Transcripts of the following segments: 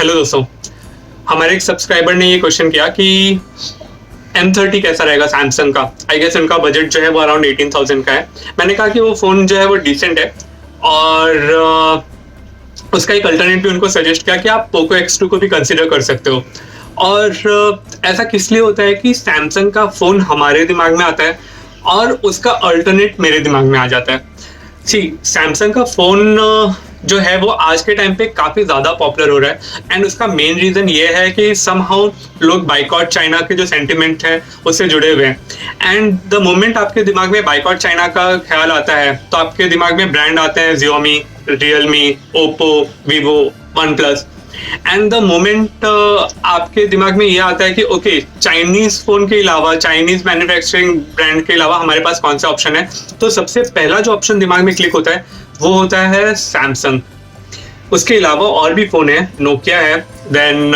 Hello दोस्तों, हमारे एक सब्सक्राइबर ने ये क्वेश्चन किया कि M30 कैसा रहेगा सैमसंग का। आई गेस उनका बजट जो है वो अराउंड 18,000 का है। मैंने कहा कि वो फ़ोन जो है वो डिसेंट है और उसका एक अल्टरनेट भी उनको सजेस्ट किया कि आप पोको X2 को भी कंसिडर कर सकते हो। और ऐसा किस लिए होता है कि सैमसंग का फ़ोन हमारे दिमाग में आता है और उसका अल्टरनेट मेरे दिमाग में आ जाता है। सैमसंग का फ़ोन जो है वो आज के टाइम पे काफ़ी ज़्यादा पॉपुलर हो रहा है एंड उसका मेन रीज़न ये है कि समहाउ लोग बाइकॉट चाइना के जो सेंटिमेंट है उससे जुड़े हुए हैं। एंड द मोमेंट आपके दिमाग में बाइकॉट चाइना का ख्याल आता है तो आपके दिमाग में ब्रांड आते हैं Xiaomi, Realme, Oppo, Vivo, OnePlus। And the moment आपके दिमाग में ये आता है कि ओके, चाइनीज फोन के अलावा, चाइनीज मैन्युफैक्चरिंग ब्रांड के अलावा हमारे पास कौन सा ऑप्शन है, तो सबसे पहला जो ऑप्शन दिमाग में क्लिक होता है वो होता है सैमसंग। उसके अलावा और भी फोन है, नोकिया है, देन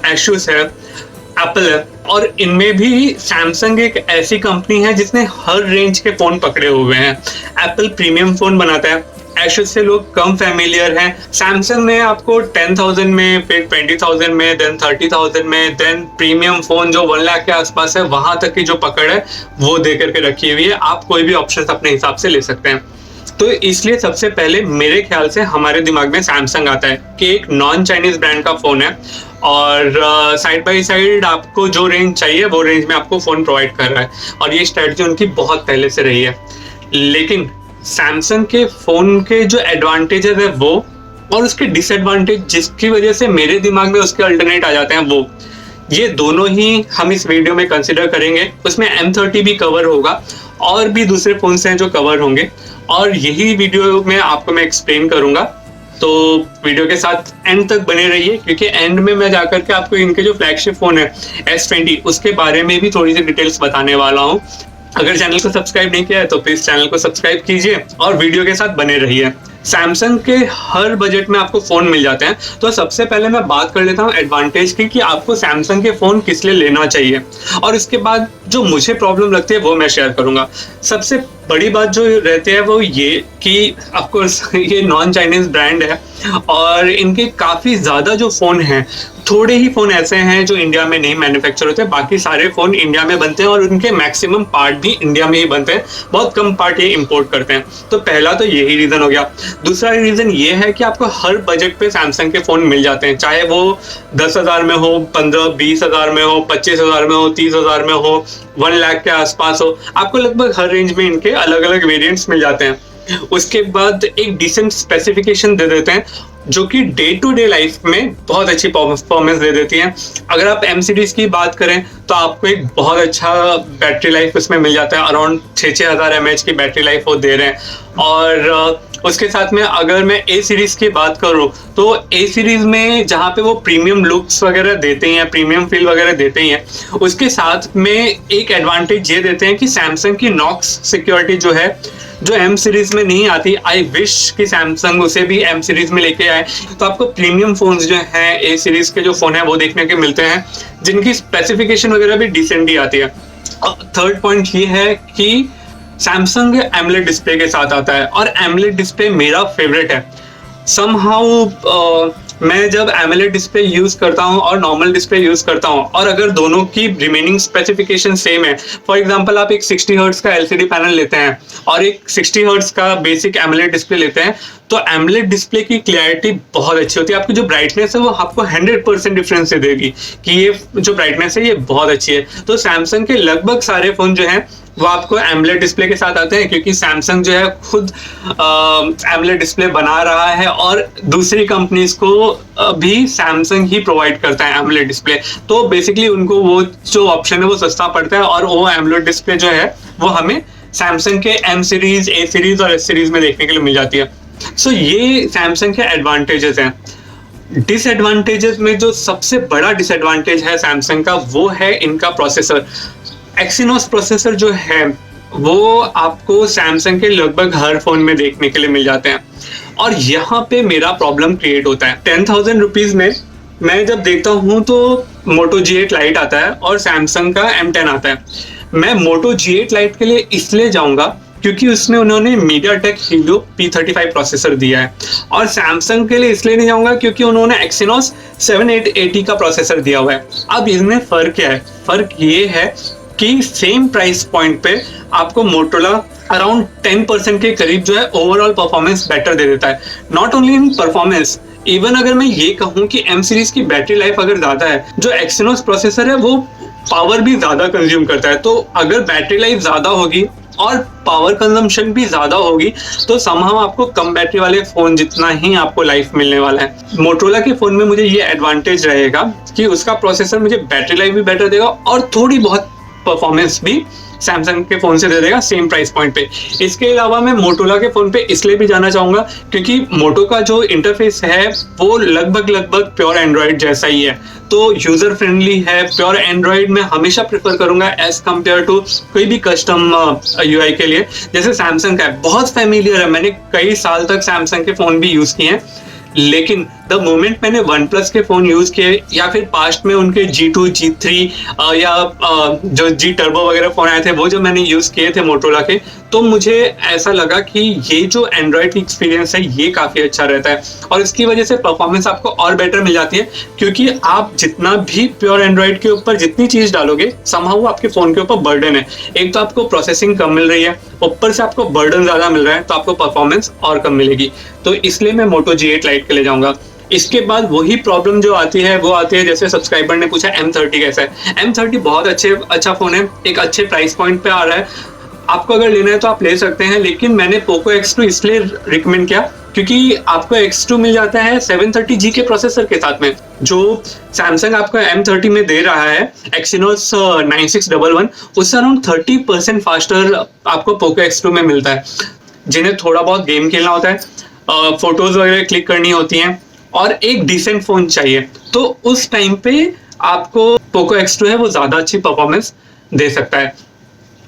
एसूस है, एप्पल है, और इनमें भी सैमसंग एक ऐसी कंपनी है जिसने हर रेंज के फोन पकड़े हुए हैं। एप्पल प्रीमियम फोन बनाता है, एसूस से लोग कम फैमिलियर हैं। सैमसंग ने आपको 10,000 में, फिर 20,000 में, देन 30,000 में, देन प्रीमियम फोन जो 1 लाख के आसपास है वहां तक की जो पकड़ है वो दे करके रखी हुई है। आप कोई भी ऑप्शन अपने हिसाब से ले सकते हैं। तो इसलिए सबसे पहले मेरे ख्याल से हमारे दिमाग में सैमसंग आता है कि एक नॉन चाइनीज ब्रांड का फोन है और साइड बाय साइड आपको जो रेंज चाहिए वो रेंज में आपको फोन प्रोवाइड कर रहा है, और ये स्ट्रेटजी उनकी बहुत पहले से रही है। लेकिन सैमसंग के फोन के जो एडवांटेजेस है वो, और उसके डिसएडवांटेज जिसकी वजह से मेरे दिमाग में उसके अल्टरनेट आ जाते हैं वो, ये दोनों ही हम इस वीडियो में कंसिडर करेंगे। उसमें M30 भी कवर होगा और भी दूसरे फोन हैं जो कवर होंगे, और यही वीडियो में आपको मैं एक्सप्लेन करूंगा। तो वीडियो के साथ एंड तक बने रहिए, क्योंकि एंड में मैं जाकर के आपको इनके जो फ्लैगशिप फोन है S20 उसके बारे में भी थोड़ी सी डिटेल्स बताने वाला हूँ। अगर चैनल को सब्सक्राइब नहीं किया है तो प्लीज चैनल को सब्सक्राइब कीजिए और वीडियो के साथ बने रहिए। सैमसंग के हर बजट में आपको फोन मिल जाते हैं, तो सबसे पहले मैं बात कर लेता हूँ एडवांटेज की कि आपको सैमसंग के फोन किस लिए लेना चाहिए, और इसके बाद जो मुझे प्रॉब्लम लगती है वो मैं शेयर करूंगा। सबसे बड़ी बात जो रहती है वो ये कि ऑफकोर्स ये नॉन चाइनीज ब्रांड है और इनके काफ़ी ज़्यादा जो फ़ोन हैं, थोड़े ही फ़ोन ऐसे हैं जो इंडिया में नहीं मैन्युफैक्चर होते, बाकी सारे फ़ोन इंडिया में बनते हैं और उनके मैक्सिमम पार्ट भी इंडिया में ही बनते हैं, बहुत कम पार्ट ये इंपोर्ट करते हैं। तो पहला तो यही रीज़न हो गया। दूसरा रीज़न ये है कि आपको हर बजट पे सैमसंग के फ़ोन मिल जाते हैं, चाहे वो 10,000 में हो, 15-20,000 में हो, 25,000 में हो, 30,000 में हो, 1 लाख के आसपास हो, आपको लगभग हर रेंज में इनके अलग अलग वेरिएंट्स मिल जाते हैं। उसके बाद एक डिसेंट स्पेसिफिकेशन दे देते हैं जो कि डे टू डे लाइफ में बहुत अच्छी परफॉर्मेंस दे देती है। अगर आप M सीरीज की बात करें तो आपको एक बहुत अच्छा बैटरी लाइफ उसमें मिल जाता है, अराउंड 6,000 mAh की बैटरी लाइफ वो दे रहे हैं। और उसके साथ में अगर मैं A सीरीज की बात करूं तो A सीरीज में जहाँ पे वो प्रीमियम लुक्स वगैरह देते हैं, प्रीमियम फील वगैरह देते ही हैं, उसके साथ में एक एडवांटेज ये देते हैं कि सैमसंग की नॉक्स सिक्योरिटी जो है, जो M सीरीज में नहीं आती, आई विश कि सैमसंग उसे भी M सीरीज में लेके आए, तो आपको प्रीमियम फोन्स जो हैं A सीरीज के जो फोन है वो देखने के मिलते हैं जिनकी स्पेसिफिकेशन वगैरह भी डिसेंट ही आती है। थर्ड पॉइंट ये है कि सैमसंग एमोलेड डिस्प्ले के साथ आता है और एमोलेड डिस्प्ले मेरा फेवरेट है। समहाउ मैं जब एमोलेड डिस्प्ले यूज करता हूं और नॉर्मल डिस्प्ले यूज करता हूं, और अगर दोनों की रिमेनिंग स्पेसिफिकेशन सेम है, फॉर एग्जांपल आप एक 60 हर्ट्ज का LCD पैनल लेते हैं और एक 60 हर्ट्ज का बेसिक एमोलेड डिस्प्ले लेते हैं, तो एमोलेड डिस्प्ले की क्लैरिटी बहुत अच्छी होती है। आपकी जो ब्राइटनेस है वो आपको 100% डिफरेंस दे देगी कि ये जो ब्राइटनेस है ये बहुत अच्छी है। तो सैमसंग के लगभग सारे फोन जो हैं वो आपको एमोलेड डिस्प्ले के साथ आते हैं, क्योंकि सैमसंग जो है खुद एमोलेड डिस्प्ले बना रहा है और दूसरी कंपनीज को भी सैमसंग ही प्रोवाइड करता है एमोलेड डिस्प्ले। तो बेसिकली उनको वो जो ऑप्शन है वो सस्ता पड़ता है और वो एमोलेड डिस्प्ले जो है वो हमें सैमसंग के M सीरीज, A सीरीज और S सीरीज में देखने के लिए मिल जाती है। सो ये सैमसंग के एडवांटेजेस हैं। डिसएडवांटेजेस में जो सबसे बड़ा डिसएडवांटेज है सैमसंग का वो है इनका प्रोसेसर। एक्सिनोस प्रोसेसर जो है वो आपको सैमसंग के लगभग हर फोन में देखने के लिए मिल जाते हैं, और यहाँ पे मेरा प्रॉब्लम क्रिएट होता है। 10,000 रुपीज में मैं जब देखता हूँ तो मोटो G8 लाइट आता है और सैमसंग का M10 आता है। मैं मोटो G8 लाइट के लिए इसलिए जाऊंगा क्योंकि उसमें उन्होंने मीडियाटेक हीलियो P35 प्रोसेसर दिया है। और सैमसंग के लिए इसलिए नहीं जाऊंगा क्योंकि उन्होंने Exynos 7880 का प्रोसेसर दिया हुआ है। अब इनमें फर्क क्या है? फर्क ये है कि सेम प्राइस पॉइंट पे आपको मोटोरोला अराउंड 10% के करीब जो है ओवरऑल परफॉर्मेंस बेटर दे देता है। Not only in performance, even अगर मैं ये कहूँ कि M सीरीज की बैटरी लाइफ अगर ज्यादा है, जो Exynos प्रोसेसर है वो पावर भी ज्यादा कंज्यूम करता है। तो अगर बैटरी लाइफ ज्यादा होगी और पावर कंजम्पशन भी ज्यादा होगी तो समहाउ आपको कम बैटरी वाले फोन जितना ही आपको लाइफ मिलने वाला है। मोटोरोला के फोन में मुझे ये एडवांटेज रहेगा कि उसका प्रोसेसर मुझे बैटरी लाइफ भी बेटर देगा और थोड़ी बहुत परफॉर्मेंस भी सैमसंग के फोन से दे देगा सेम प्राइस पॉइंट पे। इसके अलावा मैं मोटोरोला के फोन पे इसलिए भी जाना चाहूंगा क्योंकि मोटो का जो इंटरफेस है वो लगभग प्योर एंड्रॉइड जैसा ही है, तो यूजर फ्रेंडली है। प्योर एंड्रॉइड में हमेशा प्रेफर करूंगा एज कम्पेयर टू कोई भी कस्टम यूआई के लिए। जैसे सैमसंग का है, बहुत फेमिलियर है, मैंने कई साल तक सैमसंग के फोन भी यूज किए हैं, लेकिन द मोमेंट मैंने वन प्लस के फोन यूज किए या फिर पास्ट में उनके G2 G3 या जो G टर्बो वगैरह फोन आए थे वो जो मैंने यूज किए थे मोटोरोला के, तो मुझे ऐसा लगा कि ये जो एंड्रॉइड की एक्सपीरियंस है ये काफी अच्छा रहता है और इसकी वजह से परफॉर्मेंस आपको और बेटर मिल जाती है। क्योंकि आप जितना भी प्योर एंड्रॉइड के ऊपर जितनी चीज डालोगे समहाउ आपके फोन के ऊपर बर्डन है। एक तो आपको प्रोसेसिंग कम मिल रही है, ऊपर से आपको बर्डन ज्यादा मिल रहा है, तो आपको परफॉर्मेंस और कम मिलेगी। तो इसलिए मैं मोटो G8 Lite के लिए जाऊंगा। इसके बाद वही प्रॉब्लम जो आती है वो आती है, जैसे सब्सक्राइबर ने पूछा M30 कैसा है। M30 बहुत अच्छा फोन है, एक अच्छे प्राइस पॉइंट पे आ रहा है, आपको अगर लेना है तो आप ले सकते हैं। लेकिन मैंने पोको X2 इसलिए रिकमेंड किया क्योंकि आपको X2 मिल जाता है 730G के प्रोसेसर के साथ में, जो सैमसंग आपको M30 में दे रहा है Exynos 9611, उससे अराउंड 30% फास्टर आपको पोको X2 में मिलता है। जिन्हें थोड़ा बहुत गेम खेलना होता है, फोटोज वगैरह क्लिक करनी होती हैं और एक डिसेंट फोन चाहिए, तो उस टाइम पे आपको पोको X2 है वो ज्यादा अच्छी परफॉर्मेंस दे सकता है।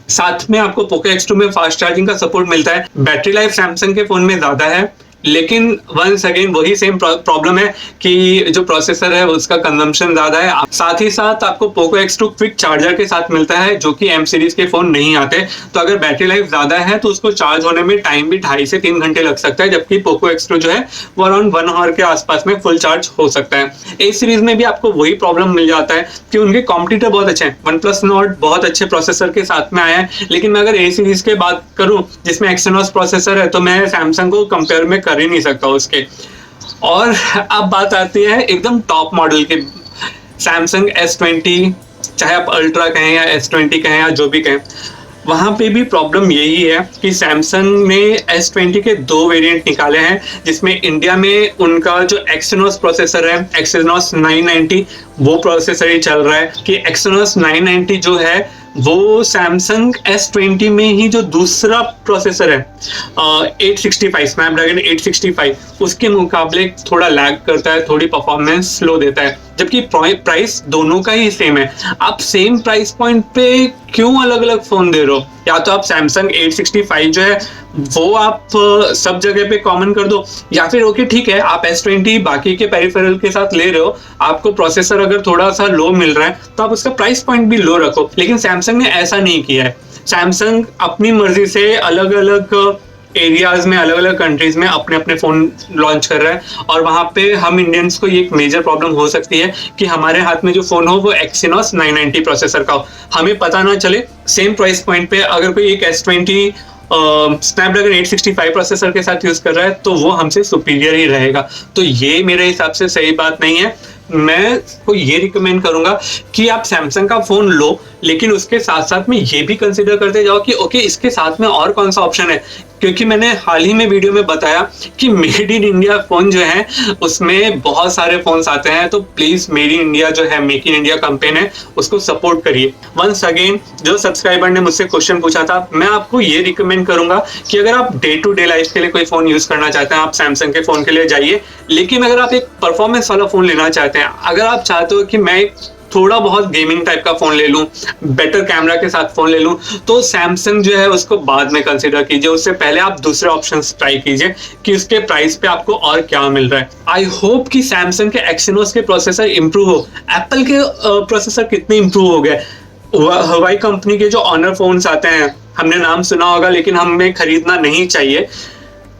साथ में आपको पोको X2 में फास्ट चार्जिंग का सपोर्ट मिलता है। बैटरी लाइफ सैमसंग के फोन में ज्यादा है, लेकिन वंस अगेन वही सेम प्रॉब्लम है कि जो प्रोसेसर है उसका कंजम्पशन ज्यादा है। साथ ही साथ आपको पोको X2 क्विक चार्जर के साथ मिलता है जो कि M सीरीज के फोन नहीं आते। तो अगर बैटरी लाइफ ज्यादा है तो उसको चार्ज होने में टाइम भी 2.5 से 3 घंटे लग सकता है, जबकि पोको X2 जो है वो अराउंड 1 आवर के आसपास में फुल चार्ज हो सकता है। A सीरीज में भी आपको वही प्रॉब्लम मिल जाता है कि उनके कॉम्पिटिटर बहुत अच्छे हैं। OnePlus Nord बहुत अच्छे प्रोसेसर के साथ में आया है, लेकिन मैं अगर A सीरीज की बात करूं जिसमें Exynos प्रोसेसर है तो मैं सैमसंग को कंपेयर में कर ही नहीं सकता उसके। और अब बात आती है एकदम टॉप मॉडल के, सैमसंग S20, चाहे आप अल्ट्रा कहें या S20 कहें या जो भी कहें, वहां पे भी प्रॉब्लम यही है कि सैमसंग ने S20 के 2 वेरिएंट निकाले हैं, जिसमें इंडिया में उनका जो Exynos प्रोसेसर है Exynos 990 वो प्रोसेसर ही चल रहा है कि Exynos 990 जो है वो सैमसंग S20 में ही जो दूसरा प्रोसेसर है 865 स्नैपड्रैगन 865 उसके मुकाबले थोड़ा लैग करता है, थोड़ी परफॉर्मेंस स्लो देता है, जबकि प्राइस दोनों का ही सेम है। आप सेम प्राइस पॉइंट पे क्यों अलग अलग फोन दे रहे हो? या तो आप सैमसंग 865 जो है वो आप सब जगह पे कॉमन कर दो, या फिर ओके ठीक है आप S20 बाकी के पेरिफेरल के साथ ले रहे हो, आपको प्रोसेसर अगर थोड़ा सा लो मिल रहा है तो आप उसका प्राइस पॉइंट भी लो रखो। लेकिन सैमसंग ने ऐसा नहीं किया है। सैमसंग अपनी मर्जी से अलग अलग एरियाज में, अलग अलग कंट्रीज में अपने अपने फोन लॉन्च कर रहा है, और वहां पे हम इंडियंस को ये एक मेजर प्रॉब्लम हो सकती है कि हमारे हाथ में जो फोन हो वो Exynos 990 प्रोसेसर का हो, हमें पता ना चले। सेम प्राइस पॉइंट पे अगर कोई एक S20 स्नैपड्रैगन 865 प्रोसेसर के साथ यूज कर रहा है तो वो हमसे सुपीरियर ही रहेगा। तो ये मेरे हिसाब से सही बात नहीं है। मैं को ये रिकमेंड करूंगा कि आप सैमसंग का फोन लो, लेकिन उसके साथ साथ में ये भी कंसिडर करते जाओ कि ओके इसके साथ में और कौन सा ऑप्शन है, क्योंकि मैंने हाल ही में वीडियो में बताया कि मेड इन इंडिया फोन जो है उसमें बहुत सारे फोन्स आते हैं, तो प्लीज मेड इन इंडिया जो है, मेक इन इंडिया कैंपेन है, उसको सपोर्ट करिए। वंस अगेन जो सब्सक्राइबर ने मुझसे क्वेश्चन पूछा था, मैं आपको ये रिकमेंड करूंगा कि अगर आप डे टू डे लाइफ के लिए कोई फोन यूज करना चाहते हैं आप सैमसंग के फोन के लिए जाइए, लेकिन अगर आप एक परफॉर्मेंस वाला फोन लेना चाहते हैं, अगर आप चाहते हो कि मैं थोड़ा बहुत गेमिंग टाइप का फोन ले लूं, बेटर कैमरा के साथ फोन ले लूं, तो सैमसंग जो है उसको बाद में कंसीडर कीजिए। उससे पहले आप दूसरे ऑप्शंस ट्राई कीजिए कि उसके प्राइस पे आपको और क्या मिल रहा है। आई होप कि सैमसंग के Exynos के प्रोसेसर इंप्रूव हो। एप्पल के प्रोसेसर कितने इंप्रूव हो गए, हवाई कंपनी के जो ऑनर फोन्स आते हैं हमने नाम सुना होगा लेकिन हमें खरीदना नहीं चाहिए।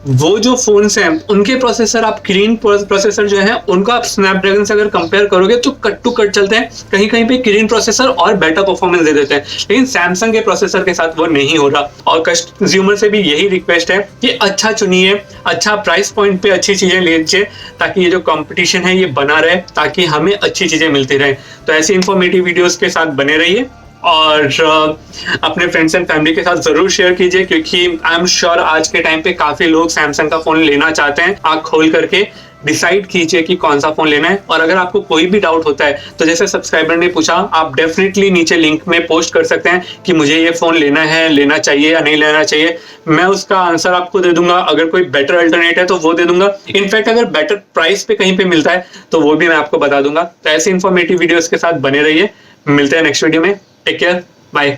वो जो फोन्स हैं उनके प्रोसेसर, आप किरिन प्रोसेसर जो है उनको आप स्नैपड्रैगन से अगर कंपेयर करोगे तो कट टू कट चलते हैं, कहीं कहीं पे किरिन प्रोसेसर और बेटर परफॉर्मेंस दे देते हैं, लेकिन सैमसंग के प्रोसेसर के साथ वो नहीं हो रहा। और कंज्यूमर से भी यही रिक्वेस्ट है कि अच्छा चुनिए, अच्छा प्राइस पॉइंट पे अच्छी चीजें लीजिए, ताकि ये जो कंपटीशन है ये बना रहे, ताकि हमें अच्छी चीजें मिलती रहे। तो ऐसी इंफॉर्मेटिव वीडियोस के साथ बने रहिए और अपने फ्रेंड्स एंड फैमिली के साथ जरूर शेयर कीजिए, क्योंकि आई एम श्योर आज के टाइम पे काफी लोग सैमसंग का फोन लेना चाहते हैं। आंख खोल करके डिसाइड कीजिए कि कौन सा फोन लेना है। और अगर आपको कोई भी डाउट होता है तो जैसे सब्सक्राइबर ने पूछा, आप डेफिनेटली नीचे लिंक में पोस्ट कर सकते हैं कि मुझे ये फोन लेना है, लेना चाहिए या नहीं लेना चाहिए। मैं उसका आंसर आपको दे दूंगा। अगर कोई बेटर अल्टरनेट है तो वो दे दूंगा। इनफैक्ट अगर बेटर प्राइस पे कहीं पे मिलता है तो वो भी मैं आपको बता दूंगा। तो ऐसे इंफॉर्मेटिव वीडियोस के साथ बने रहिए। मिलते हैं नेक्स्ट वीडियो में। Take care, bye.